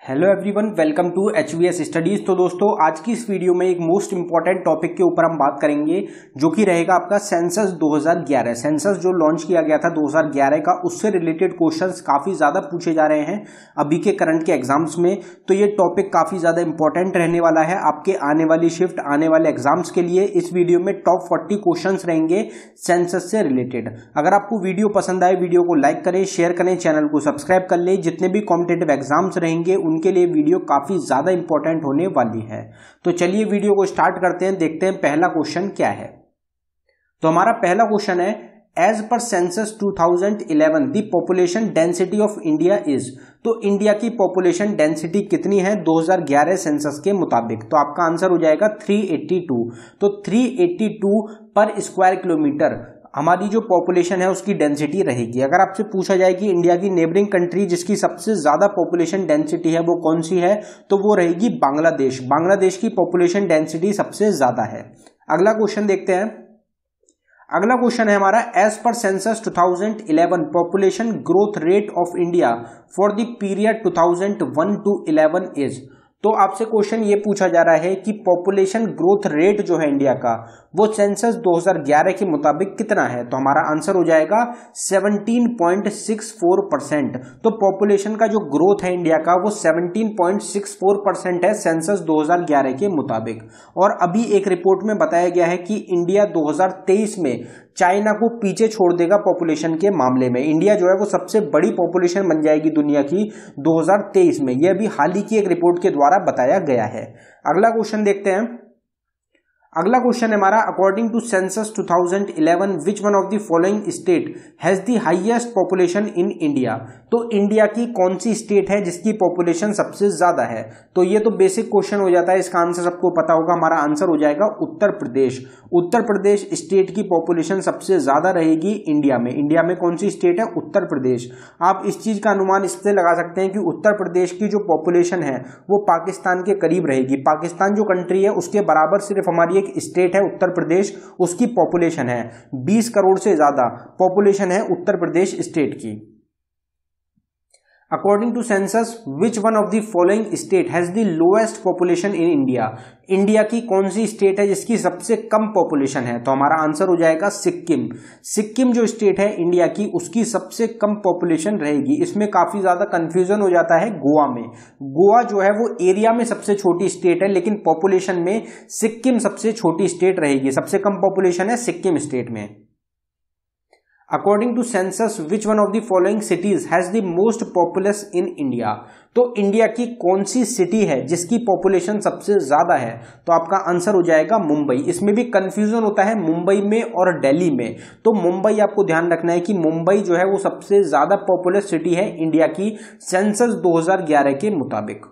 Hello everyone, welcome to HVS studies. तो दोस्तों, आज की इस वीडियो में एक मोस्ट इंपॉर्टेंट टॉपिक के ऊपर हम बात करेंगे जो कि रहेगा आपका सेंसस 2011। सेंसस जो लॉन्च किया गया था 2011 का, उससे रिलेटेड क्वेश्चंस काफी ज्यादा पूछे जा रहे हैं अभी के करंट के एग्जाम्स में। तो ये टॉपिक काफी ज्यादा इंपॉर्टेंट रहने वाला है आपके आने वाली शिफ्ट, आने वाले एग्जाम्स के लिए। इस वीडियो में टॉप 40 क्वेश्चन रहेंगे सेंसस से रिलेटेड। अगर आपको वीडियो पसंद आए, वीडियो को लाइक करें, शेयर करें, चैनल को सब्सक्राइब कर लें। जितने भी कॉम्पिटिटिव एग्जाम्स रहेंगे उनके लिए वीडियो काफी ज्यादा इंपॉर्टेंट होने वाली है। तो चलिए वीडियो को स्टार्ट करते हैं, देखते हैं पहला क्वेश्चन क्या है। तो हमारा पहला क्वेश्चन है, as per census 2011 the population density of India is. तो इंडिया की पॉपुलेशन डेंसिटी कितनी है 2011 सेंसस के मुताबिक? तो आपका आंसर हो जाएगा 382। तो 382 पर स्क्वायर किलोमीटर हमारी जो पॉपुलेशन है उसकी डेंसिटी रहेगी। अगर आपसे पूछा जाए कि इंडिया की नेबरिंग कंट्री जिसकी सबसे ज्यादा पॉपुलेशन डेंसिटी है वो कौन सी है, तो वो रहेगी बांग्लादेश। बांग्लादेश की पॉपुलेशन डेंसिटी सबसे ज्यादा है। अगला क्वेश्चन देखते हैं। अगला क्वेश्चन है हमारा, as per census 2011 population growth rate of India for the period 2001 to 11 is. तो आपसे क्वेश्चन ये पूछा जा रहा है कि पॉपुलेशन ग्रोथ रेट जो है इंडिया का वो सेंसस 2011 के मुताबिक कितना है? तो हमारा आंसर हो जाएगा 17.64%। तो पॉपुलेशन का जो ग्रोथ है इंडिया का वो 17.64% है सेंसस 2011 के मुताबिक। और अभी एक रिपोर्ट में बताया गया है कि इंडिया 2023 में चाइना को पीछे छोड़ देगा पॉपुलेशन के मामले में। इंडिया जो है वो सबसे बड़ी पॉपुलेशन बन जाएगी दुनिया की 2023 में। यह भी हाल ही की एक रिपोर्ट के द्वारा बताया गया है। अगला क्वेश्चन देखते हैं। अगला क्वेश्चन है हमारा, according to census 2011 which one of the following state has the highest population in India. तो इंडिया की कौन सी स्टेट है जिसकी पॉपुलेशन सबसे ज्यादा है? तो ये तो बेसिक क्वेश्चन हो जाता है, इसका आंसर सबको पता होगा। हमारा आंसर हो जाएगा उत्तर प्रदेश। उत्तर प्रदेश स्टेट की पॉपुलेशन सबसे ज्यादा रहेगी इंडिया में। इंडिया में कौन सी स्टेट है? उत्तर प्रदेश। आप इस चीज का अनुमान इससे लगा सकते हैं कि उत्तर प्रदेश की जो पॉपुलेशन है वो पाकिस्तान के करीब रहेगी। पाकिस्तान जो कंट्री है उसके बराबर सिर्फ हमारी एक स्टेट है उत्तर प्रदेश, उसकी पॉपुलेशन है 20 करोड़ से ज्यादा पॉपुलेशन है उत्तर प्रदेश स्टेट की। According to census which one of the following state has the lowest population in India. India की कौन सी स्टेट है जिसकी सबसे कम पॉपुलेशन है? तो हमारा आंसर हो जाएगा सिक्किम। सिक्किम जो स्टेट है इंडिया की उसकी सबसे कम पॉपुलेशन रहेगी। इसमें काफी ज्यादा कंफ्यूजन हो जाता है गोवा में। गोवा जो है वो एरिया में सबसे छोटी स्टेट है, लेकिन पॉपुलेशन में सिक्किम सबसे छोटी स्टेट रहेगी। सबसे कम पॉपुलेशन है सिक्किम स्टेट में। According to census which one of the following cities has the most populous in India. तो इंडिया की कौन सी सिटी है जिसकी पॉपुलेशन सबसे ज्यादा है? तो आपका आंसर हो जाएगा मुंबई। इसमें भी कंफ्यूजन होता है मुंबई में और दिल्ली में। तो मुंबई आपको ध्यान रखना है कि मुंबई जो है वो सबसे ज्यादा पॉपुलस सिटी है इंडिया की सेंसस 2011 के मुताबिक।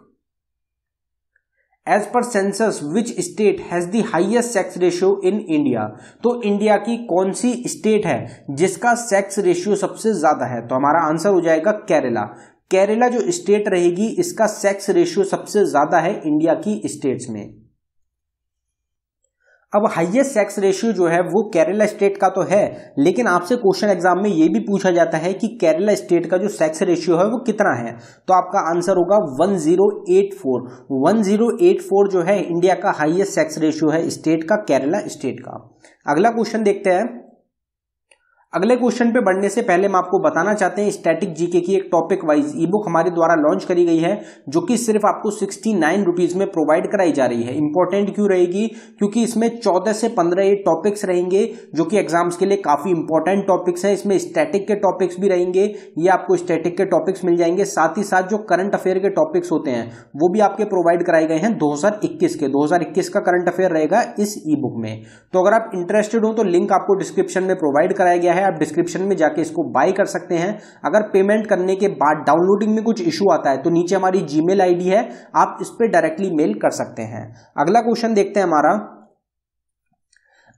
As per census which state has the highest sex ratio in India. तो इंडिया की कौन सी स्टेट है जिसका सेक्स रेशियो सबसे ज्यादा है? तो हमारा आंसर हो जाएगा केरला। केरला जो स्टेट रहेगी इसका सेक्स रेशियो सबसे ज्यादा है इंडिया की स्टेट्स में। अब हाईएस्ट सेक्स रेशियो जो है वो केरला स्टेट का तो है, लेकिन आपसे क्वेश्चन एग्जाम में ये भी पूछा जाता है कि केरला स्टेट का जो सेक्स रेशियो है वो कितना है? तो आपका आंसर होगा 1084। 1084 जो है इंडिया का हाईएस्ट सेक्स रेशियो है स्टेट का, केरला स्टेट का। अगला क्वेश्चन देखते हैं। अगले क्वेश्चन पे बढ़ने से पहले हम आपको बताना चाहते हैं स्टैटिक जीके की एक टॉपिक वाइज ई बुक हमारे द्वारा लॉन्च करी गई है, जो कि सिर्फ आपको 69 रुपीज में प्रोवाइड कराई जा रही है। इंपॉर्टेंट क्यों रहेगी? क्योंकि इसमें 14 से 15 ये टॉपिक्स रहेंगे जो कि एग्जाम्स के लिए काफी इंपॉर्टेंट टॉपिक्स हैं। इसमें स्टैटिक के टॉपिक्स भी रहेंगे, ये आपको स्टैटिक के टॉपिक्स मिल जाएंगे। साथ ही साथ जो करंट अफेयर के टॉपिक्स होते हैं वो भी आपके प्रोवाइड कराए गए हैं 2021 के। 2021 का करंट अफेयर रहेगा इस ई बुक में। तो अगर आप इंटरेस्टेड हो तो लिंक आपको डिस्क्रिप्शन में प्रोवाइड कराया गया है, आप डिस्क्रिप्शन में जाके इसको बाय कर सकते हैं। अगर पेमेंट करने के बाद डाउनलोडिंग में कुछ इशू आता है तो नीचे हमारी जीमेल आईडी है, आप इस पे डायरेक्टली मेल कर सकते हैं। अगला क्वेश्चन देखते हैं हमारा।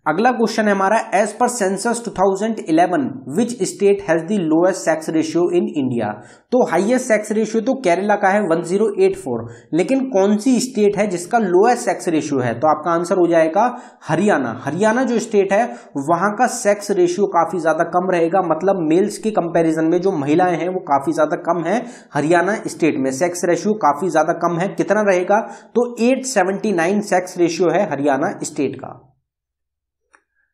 अगला क्वेश्चन है हमारा, as per census 2011 which state has the lowest sex ratio in India. तो हाईएस्ट सेक्स रेशियो तो केरला का है 1084, लेकिन कौन सी स्टेट है जिसका लोएस्ट सेक्स रेशियो है? तो आपका आंसर हो जाएगा हरियाणा। हरियाणा जो स्टेट है वहां का सेक्स रेशियो काफी ज्यादा कम रहेगा, मतलब मेल्स के कंपैरिजन में जो महिलाएं हैं वो काफी ज्यादा कम है। हरियाणा स्टेट में सेक्स रेशियो काफी ज्यादा कम है, कितना रहेगा? तो 879 सेक्स रेशियो है हरियाणा स्टेट का।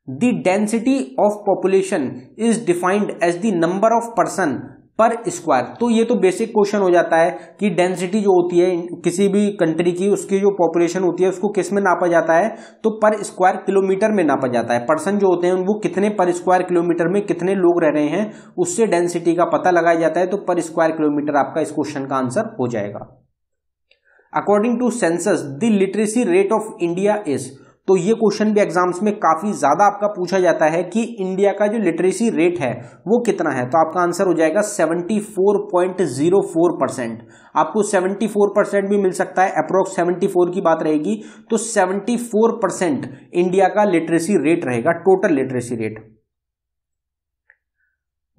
The density of population is defined as the number of person per square। तो ये तो बेसिक क्वेश्चन हो जाता है कि डेंसिटी जो होती है किसी भी कंट्री की, उसकी जो पॉपुलेशन होती है उसको किस में नापा जाता है? तो पर स्क्वायर किलोमीटर में नापा जाता है। पर्सन जो होते हैं वो कितने पर स्क्वायर किलोमीटर में कितने लोग रह रहे हैं उससे डेंसिटी का पता लगाया जाता है। तो पर स्क्वायर किलोमीटर आपका इस क्वेश्चन का आंसर हो जाएगा। According to census the literacy rate of India is. तो ये क्वेश्चन भी एग्जाम्स में काफी ज्यादा आपका पूछा जाता है कि इंडिया का जो लिटरेसी रेट है वो कितना है। तो आपका आंसर हो जाएगा 74.04%। आपको 74% भी मिल सकता है, अप्रोक्स 74 की बात रहेगी। तो 74% इंडिया का लिटरेसी रेट रहेगा, total literacy rate.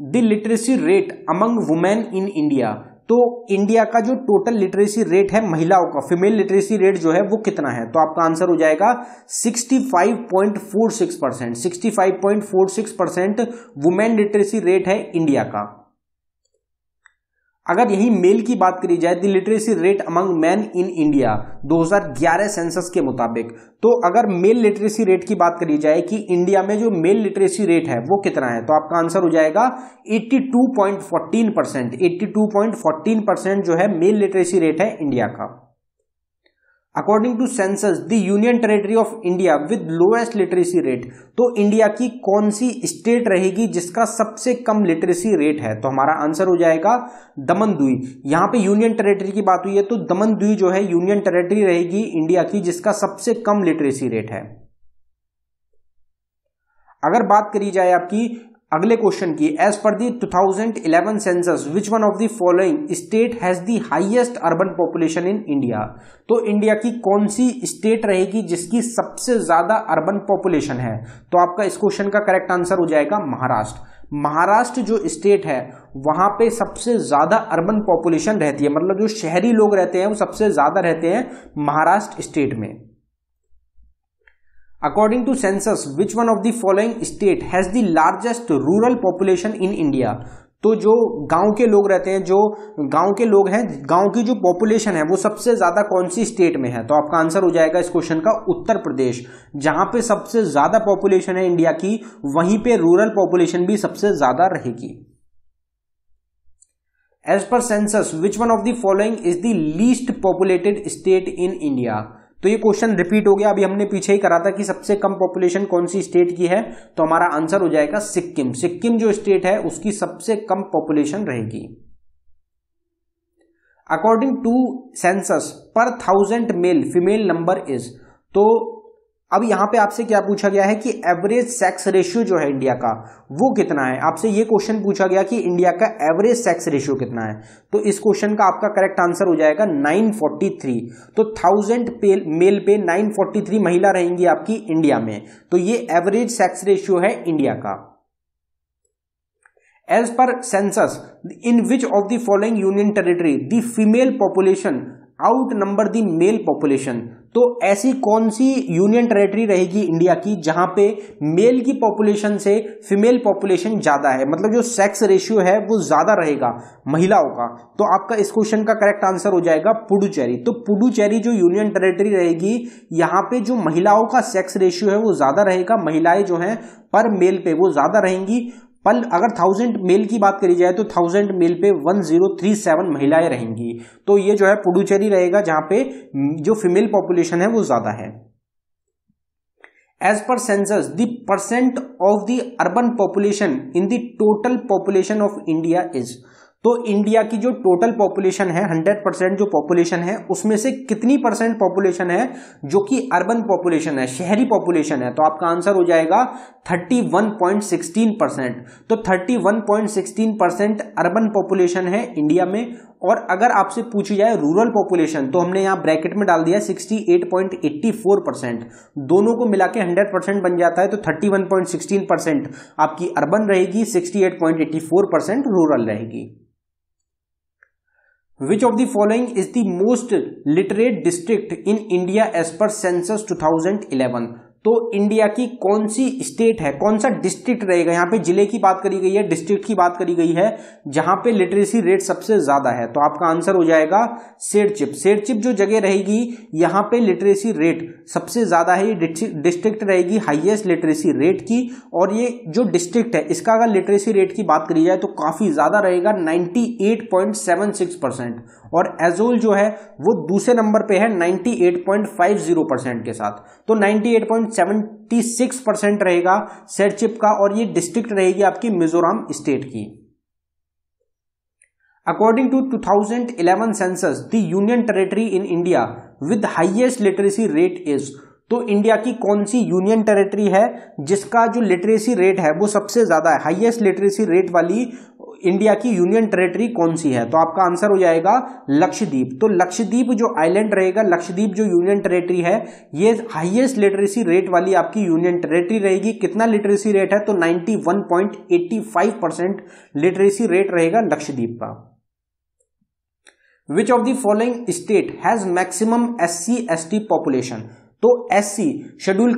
The literacy rate among women in India. तो इंडिया का जो टोटल लिटरेसी रेट है महिलाओं का, फीमेल लिटरेसी रेट जो है वो कितना है? तो आपका आंसर हो जाएगा 65.46%। 65.46% वुमेन लिटरेसी रेट है इंडिया का। अगर यही मेल की बात करी जाए, the literacy rate among man in India 2011 census के मुताबिक, तो अगर मेल लिटरेसी रेट की बात करी जाए कि इंडिया में जो मेल लिटरेसी रेट है वो कितना है, तो आपका आंसर हो जाएगा 82.14%। 82.14% जो है मेल लिटरेसी रेट है इंडिया का। According to census the union territory of India with lowest literacy rate. तो इंडिया की कौन सी स्टेट रहेगी जिसका सबसे कम लिटरेसी रेट है? तो हमारा आंसर हो जाएगा दमन द्वीप। यहां पे यूनियन टेरिटरी की बात हुई है तो दमन द्वीप जो है यूनियन टेरिटरी रहेगी इंडिया की जिसका सबसे कम लिटरेसी रेट है। अगर बात करी जाए आपकी अगले क्वेश्चन की, as per the 2011 census which one of the following state has the highest urban population in India. तो इंडिया की कौन सी स्टेट रहेगी जिसकी सबसे ज्यादा अर्बन पॉपुलेशन है? तो आपका इस क्वेश्चन का करेक्ट आंसर हो जाएगा महाराष्ट्र। महाराष्ट्र जो स्टेट है वहां पे सबसे ज्यादा अर्बन पॉपुलेशन रहती है, मतलब जो शहरी लोग रहते हैं वो सबसे ज्यादा रहते हैं महाराष्ट्र स्टेट में। According to census which one of the following state has the largest rural population in India. तो जो गांव के लोग रहते हैं, जो गांव के लोग हैं, गांव की जो पॉपुलेशन है वो सबसे ज्यादा कौन सी स्टेट में है? तो आपका आंसर हो जाएगा इस क्वेश्चन का उत्तर प्रदेश। जहां पे सबसे ज्यादा पॉपुलेशन है इंडिया की, वहीं पे रूरल पॉपुलेशन भी सबसे ज्यादा रहेगी। As per census which one of the following is the least populated state in India. तो ये क्वेश्चन रिपीट हो गया, अभी हमने पीछे ही करा था कि सबसे कम पॉपुलेशन कौन सी स्टेट की है, तो हमारा आंसर हो जाएगा सिक्किम। सिक्किम जो स्टेट है उसकी सबसे कम पॉपुलेशन रहेगी। अकॉर्डिंग टू सेंसस पर 1000 मेल फीमेल नंबर इज। तो अब यहां पे आपसे क्या पूछा गया है कि एवरेज सेक्स रेशियो जो है इंडिया का वो कितना है। आपसे ये क्वेश्चन पूछा गया कि इंडिया का एवरेज सेक्स रेशियो कितना है, तो इस क्वेश्चन का आपका करेक्ट आंसर हो जाएगा 943। तो 1000 मेल पे 943 महिला रहेंगी आपकी इंडिया में, तो ये एवरेज सेक्स रेशियो है इंडिया का। As per census in which of the following union territory the female population outnumber the male population. तो ऐसी कौन सी यूनियन टेरिटरी रहेगी इंडिया की जहां पे मेल की पॉपुलेशन से फीमेल पॉपुलेशन ज्यादा है, मतलब जो सेक्स रेशियो है वो ज्यादा रहेगा महिलाओं का। तो आपका इस क्वेश्चन का करेक्ट आंसर हो जाएगा पुडुचेरी। तो पुडुचेरी जो यूनियन टेरिटरी रहेगी, यहां पे जो महिलाओं का सेक्स रेशियो है वो ज्यादा रहेगा, महिलाएं जो हैं पर मेल पे वो ज्यादा रहेंगी। पर अगर 1000 मेल की बात करी जाए तो 1000 मेल पे 1037 महिलाएं रहेंगी। तो ये जो है पुडुचेरी रहेगा जहां पे जो फीमेल पॉपुलेशन है वो ज्यादा है। As per census the percent of the urban population in the total population of India is. तो इंडिया की जो टोटल पॉपुलेशन है 100% जो पॉपुलेशन है उसमें से कितनी परसेंट पॉपुलेशन है जो कि अर्बन पॉपुलेशन है, शहरी पॉपुलेशन है। तो आपका आंसर हो जाएगा 31.16%। तो 31.16% अर्बन पॉपुलेशन है इंडिया में और अगर आपसे पूछी जाए रूरल पॉपुलेशन तो हमने यहां ब्रैकेट में डाल दिया 68.84%। दोनों को मिला के 100% बन जाता है तो 31.16% आपकी अर्बन रहेगी, 68.84% रूरल रहेगी। Which of the following is the most literate district in India as per census 2011? तो इंडिया की कौन सी स्टेट है, कौन सा डिस्ट्रिक्ट रहेगा, यहां पे जिले की बात करी गई है, डिस्ट्रिक्ट की बात करी गई है, जहां पे लिटरेसी रेट सबसे ज्यादा है, तो आपका आंसर हो जाएगा सेरचिप। सेरचिप जो जगह रहेगी यहां पे लिटरेसी रेट सबसे ज्यादा है, ये डिस्ट्रिक्ट रहेगी हाईएस्ट लिटरेसी रेट की। और ये जो डिस्ट्रिक्ट है इसका अगर लिटरेसी रेट की बात करी जाए तो काफी ज्यादा रहेगा 98.76%। और एजोल जो है वो दूसरे नंबर पे है 98.50% के साथ, तो 98.76% रहेगा सेरचिप का। और ये डिस्ट्रिक्ट रहेगी आपकी मिजोरम स्टेट की। According to 2011 census the union territory in India with highest literacy rate is, तो इंडिया की कौन सी यूनियन टेरिटरी है जिसका जो लिटरेसी रेट है वो सबसे ज्यादा है, हाईएस्ट लिटरेसी रेट वाली इंडिया की यूनियन टेरिटरी कौन सी है? तो आपका आंसर हो जाएगा लक्षद्वीप। तो लक्षद्वीप जो आइलैंड रहेगा, लक्षद्वीप जो यूनियन टेरिटरी है, ये हाईएस्ट लिटरेसी रेट वाली आपकी यूनियन टेरिटरी रहेगी। कितना लिटरेसी रेट है? तो 91.85% लिटरेसी रेट रहेगा लक्षद्वीप का। Which of the following state has maximum SC/ST population? तो SC शेड्यूल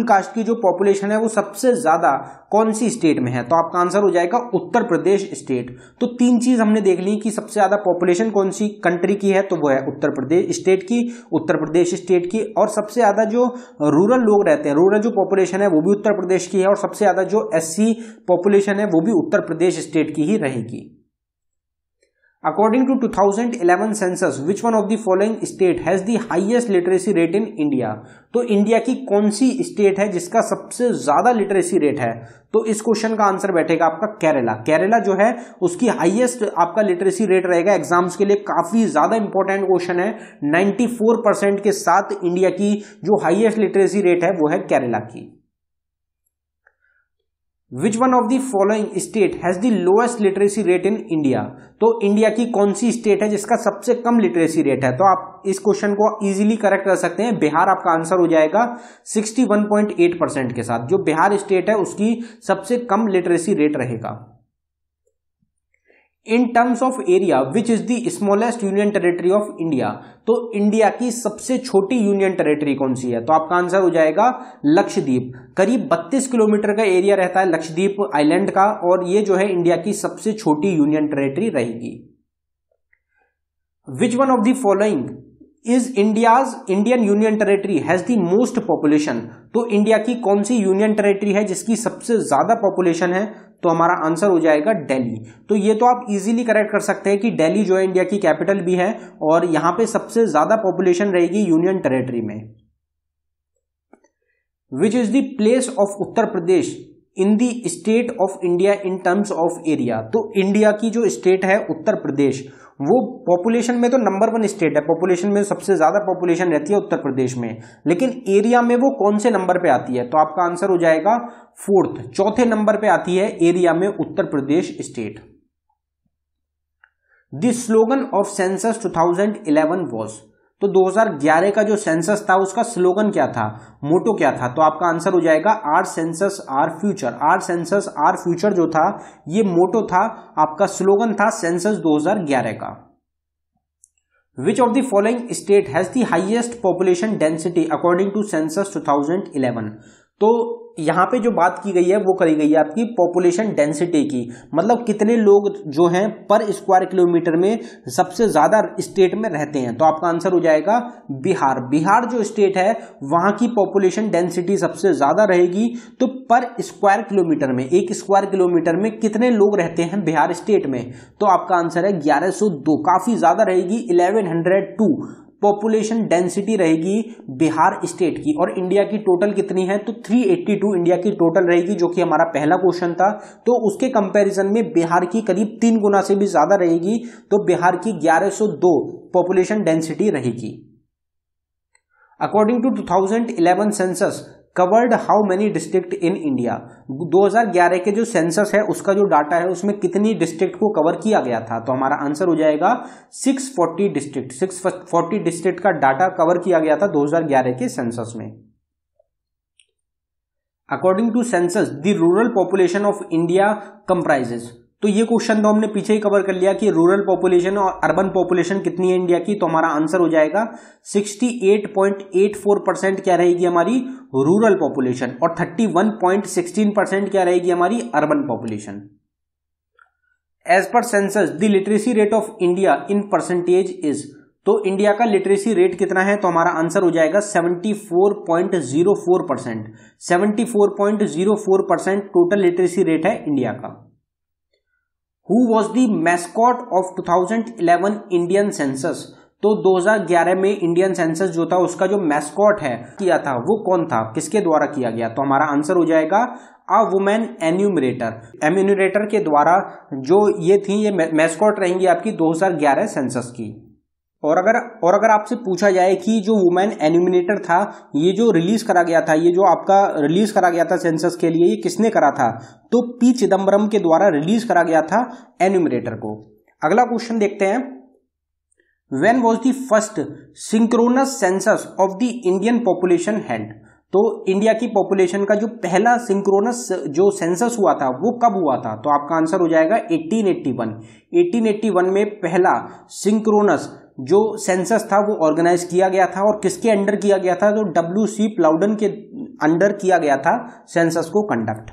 कास्ट की जो पॉपुलेशन है वो सबसे ज्यादा कौन सी स्टेट में है? तो आपका आंसर हो जाएगा उत्तर प्रदेश स्टेट। तो तीन चीज हमने देख ली कि सबसे ज्यादा पॉपुलेशन कौन सी कंट्री की है, तो वो है उत्तर प्रदेश स्टेट की, उत्तर प्रदेश स्टेट की। और सबसे ज्यादा जो रूरल लोग रहते हैं, रूरल जो पॉपुलेशन है वो भी उत्तर प्रदेश की है। और सबसे ज्यादा जो SC पॉपुलेशन है वो भी उत्तर प्रदेश स्टेट की ही रहेगी। According to 2011 census, which one of the following state has the highest literacy rate in India? तो इंडिया की कौन सी स्टेट है जिसका सबसे ज्यादा लिटरेसी रेट है? तो इस क्वेश्चन का आंसर बैठेगा आपका केरला। केरला जो है उसकी हाईएस्ट आपका लिटरेसी रेट रहेगा। एग्जाम्स के लिए काफी ज्यादा इंपॉर्टेंट क्वेश्चन है। 94% के साथ इंडिया की जो हाईएस्ट लिटरेसी रेट है वो है केरला की। Which one of the following state has the lowest literacy rate in India? तो इंडिया की कौन सी स्टेट है जिसका सबसे कम लिटरेसी रेट है? तो आप इस क्वेश्चन को इजीली करेक्ट कर सकते हैं। बिहार आपका आंसर हो जाएगा 61.8% के साथ। जो बिहार स्टेट है उसकी सबसे कम लिटरेसी रेट रहेगा। In terms of area which is the smallest union territory of India? तो इंडिया की सबसे छोटी यूनियन टेरिटरी कौन सी है? तो आपका आंसर हो जाएगा लक्षद्वीप। करीब 32 किलोमीटर का एरिया रहता है लक्षद्वीप आइलैंड का, और ये जो है इंडिया की सबसे छोटी यूनियन टेरिटरी रहेगी। विच one of the following is Indian union territory has the most population? तो इंडिया की कौन सी यूनियन टेरिटरी है जिसकी सबसे ज्यादा पॉपुलेशन है? तो हमारा आंसर हो जाएगा दिल्ली। तो ये तो आप इजीली करेक्ट कर सकते हैं कि दिल्ली जो है इंडिया की कैपिटल भी है और यहां पे सबसे ज्यादा पॉपुलेशन रहेगी यूनियन टेरिटरी में। Which is the place of Uttar Pradesh in the state of India in terms of area? तो इंडिया की जो स्टेट है उत्तर प्रदेश, वो पॉपुलेशन में तो नंबर 1 स्टेट है, पॉपुलेशन में सबसे ज्यादा पॉपुलेशन रहती है उत्तर प्रदेश में, लेकिन एरिया में वो कौन से नंबर पे आती है? तो आपका आंसर हो जाएगा 4th, चौथे नंबर पे आती है एरिया में Uttar Pradesh state. The slogan of census 2011 was? तो 2011 का जो सेंसस था उसका स्लोगन क्या था, मोटो क्या था? तो आपका आंसर हो जाएगा our census our future. Our census our future जो था ये मोटो था, आपका स्लोगन था सेंसस 2011 का। Which of the following state has the highest population density according to census 2011? तो यहां पे जो बात की गई है वो करी गई है आपकी पॉपुलेशन डेंसिटी की, मतलब कितने लोग जो हैं पर स्क्वायर किलोमीटर में सबसे ज्यादा स्टेट में रहते हैं। तो आपका आंसर हो जाएगा बिहार। बिहार जो स्टेट है वहां की पॉपुलेशन डेंसिटी सबसे ज्यादा रहेगी। तो पर स्क्वायर किलोमीटर में, 1 स्क्वायर किलोमीटर में कितने लोग रहते हैं बिहार स्टेट में? तो आपका आंसर है 1102, काफी ज्यादा रहेगी। 1102 पॉपुलेशन डेंसिटी रहेगी बिहार स्टेट की। और इंडिया की टोटल कितनी है? तो 382 इंडिया की टोटल रहेगी, जो कि हमारा पहला क्वेश्चन था। तो उसके कंपैरिजन में बिहार की करीब 3 गुना से भी ज्यादा रहेगी। तो बिहार की 1102 पॉपुलेशन डेंसिटी रहेगी। According to 2011 census covered how many district in India. 2011 के जो सेंसस है उसका जो डाटा है उसमें कितनी डिस्ट्रिक्ट को कवर किया गया था, तो हमारा आंसर हो जाएगा 640 डिस्ट्रिक्ट। 640 डिस्ट्रिक्ट का डाटा कवर किया गया था 2011 के सेंसस में। According to census the rural population of India comprises. तो ये क्वेश्चन तो हमने पीछे ही कवर कर लिया कि रूरल पॉपुलेशन और अर्बन पॉपुलेशन कितनी है इंडिया की, तो हमारा आंसर हो जाएगा 68.84% क्या रहेगी हमारी रूरल पॉपुलेशन और 31.16% क्या रहेगी हमारी urban population. As per census the literacy rate of India in percentage is. तो इंडिया का लिटरेसी रेट कितना है, तो हमारा आंसर हो जाएगा 74.04%। 74.04% टोटल लिटरेसी रेट है इंडिया का। Who was the mascot of 2011 Indian census. तो 2011 में इंडियन सेंसस जो था उसका जो मैस्कॉट है किया था वो कौन था, किसके द्वारा किया गया, तो हमारा आंसर हो जाएगा अ वुमेन एन्यूमरेटर। एन्यूमरेटर के द्वारा जो ये थी, ये मैस्कॉट रहेंगी आपकी 2011 सेंसस की। और अगर आपसे पूछा जाए कि जो वुमेन एन्यूमिनेटर था ये जो रिलीज करा गया था, ये जो आपका रिलीज करा गया था सेंसस के लिए, ये किसने करा था, तो पी चिदम्बरम के द्वारा रिलीज करा गया था एन्यूमिनेटर को। अगला क्वेश्चन देखते हैं। When was the first synchronous census of the Indian population held. तो इंडिया की पॉपुलेशन का जो पहला सिंक्रोनस जो सेंसस हुआ था वो कब हुआ था, तो आपका आंसर हो जाएगा 1881। 1881 में पहला सिंक्रोनस जो सेंसस था वो ऑर्गेनाइज किया गया था और किसके अंडर किया गया था, तो W.C. प्लाउडन के अंडर किया गया था सेंसस को conduct.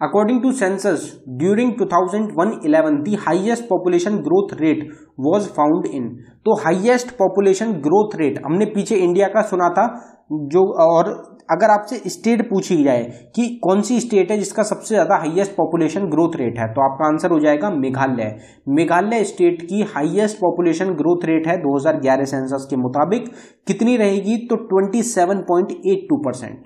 According to census during 2011 the highest population growth rate was found in. तो हाईएस्ट पॉपुलेशन ग्रोथ रेट हमने पीछे इंडिया का सुना था जो, और अगर आपसे स्टेट पूछी जाए कि कौन सी स्टेट है जिसका सबसे ज्यादा हाईएस्ट पॉपुलेशन ग्रोथ रेट है, तो आपका आंसर हो जाएगा मेघालय। मेघालय स्टेट की हाईएस्ट पॉपुलेशन ग्रोथ रेट है 2011 सेंसस के मुताबिक कितनी रहेगी, तो 27.82%।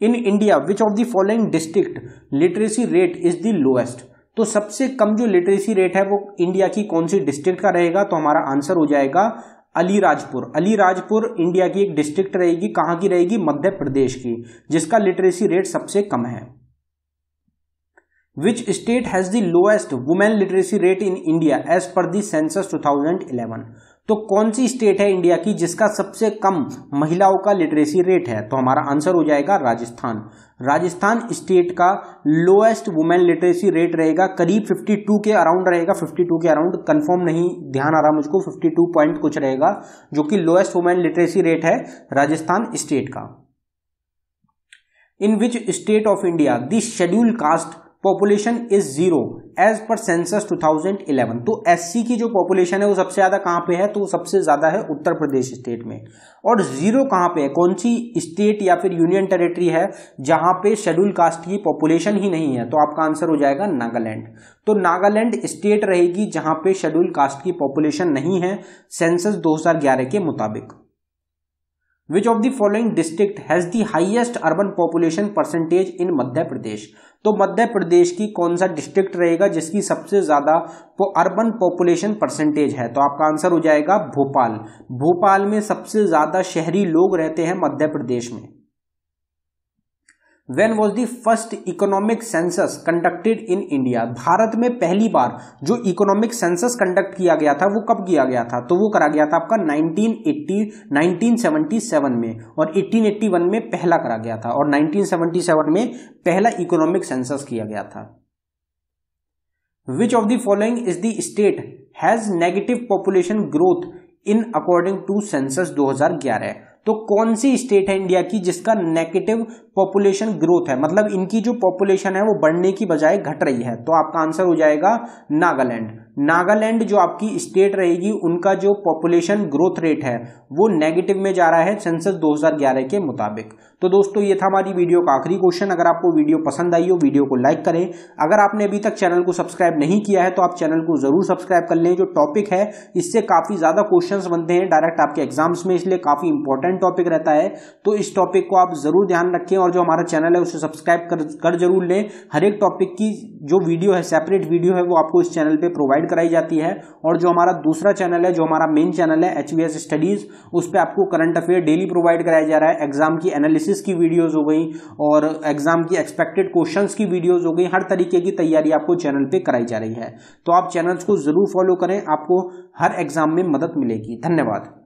In India which of the following district literacy rate is the lowest. तो सबसे कम जो लिटरेसी रेट है वो इंडिया की कौन सी डिस्ट्रिक्ट का रहेगा, तो हमारा आंसर हो जाएगा अलीराजपुर। अलीराजपुर इंडिया की एक डिस्ट्रिक्ट रहेगी, कहां की रहेगी, मध्य प्रदेश की, जिसका लिटरेसी रेट सबसे कम है। Which state has the lowest women literacy rate in India as per the census 2011। तो कौन सी स्टेट है इंडिया की जिसका सबसे कम महिलाओं का लिटरेसी रेट है, तो हमारा आंसर हो जाएगा राजस्थान। राजस्थान स्टेट का लोएस्ट वुमेन लिटरेसी रेट रहेगा, करीब 52 के अराउंड रहेगा, 52 के अराउंड, कंफर्म नहीं ध्यान आ रहा मुझको, 52 पॉइंट कुछ रहेगा, जो कि लोएस्ट वुमेन लिटरेसी रेट है राजस्थान स्टेट का। In which state of India the schedule caste population is 0 as per census 2011। तो एससी की जो पॉपुलेशन है वो सबसे ज्यादा कहां पे है, तो सबसे ज्यादा है उत्तर प्रदेश स्टेट में। और 0 कहां पे है, कौन सी स्टेट या फिर यूनियन टेरिटरी है जहां पे शेड्यूल कास्ट की पॉपुलेशन ही नहीं है, तो आपका आंसर हो जाएगा नागालैंड। तो नागालैंड स्टेट रहेगी जहां पे शेड्यूल कास्ट की पॉपुलेशन नहीं है सेंसस 2011 के मुताबिक। Which of the following district has the highest urban population percentage in Madhya Pradesh. तो मध्य प्रदेश की कौन सा डिस्ट्रिक्ट रहेगा जिसकी सबसे ज्यादा अर्बन पॉपुलेशन परसेंटेज है, तो आपका आंसर हो जाएगा भोपाल। भोपाल में सबसे ज्यादा शहरी लोग रहते हैं मध्य प्रदेश में। When was the first economic census conducted in India? Bharat में पहली बार जो इकोनॉमिक सेंसस कंडक्ट किया गया था वो कब किया गया था, तो वो करा गया था आपका 1977 में, और 1881 में पहला करा गया था, और 1977 में पहला इकोनॉमिक सेंसस किया गया था। Which of the following is the state has negative population growth in according to census 2011? तो कौन सी स्टेट है इंडिया की जिसका नेगेटिव पॉपुलेशन ग्रोथ है, मतलब इनकी जो पॉपुलेशन है वो बढ़ने की बजाय घट रही है, तो आपका आंसर हो जाएगा नागालैंड। नागालैंड जो आपकी स्टेट रहेगी उनका जो पॉपुलेशन ग्रोथ रेट है वो नेगेटिव में जा रहा है सेंसस 2011 के मुताबिक। तो दोस्तों ये था हमारी वीडियो का आखिरी क्वेश्चन। अगर आपको वीडियो पसंद आई हो वीडियो को लाइक करें। अगर आपने अभी तक चैनल को सब्सक्राइब नहीं किया है तो आप चैनल को जरूर सब्सक्राइब कर लें। जो टॉपिक है इससे काफी ज्यादा क्वेश्चंस बनते हैं डायरेक्ट आपके एग्जाम्स में, इसलिए काफी इंपॉर्टेंट टॉपिक रहता है, तो इस टॉपिक को आप जरूर ध्यान रखें और जो हमारा चैनल है उसे सब्सक्राइब कर जरूर लें। हर एक टॉपिक की जो वीडियो है, सेपरेट वीडियो है, वो आपको इस चैनल पे प्रोवाइड कराई जाती है। और जो हमारा दूसरा चैनल है, जो हमारा मेन चैनल है HVS स्टडीज, उस पर आपको करंट अफेयर डेली प्रोवाइड कराया जा रहा है। एग्जाम की एनालिसिस की वीडियोज हो गई और एग्जाम की एक्सपेक्टेड क्वेश्चंस की वीडियोज हो गई। हर तरीके की तैयारी आपको चैनल पे कराई जा रही है। तो आप चैनल्स को जरूर फॉलो करें, आपको हर एग्जाम में मदद मिलेगी। धन्यवाद।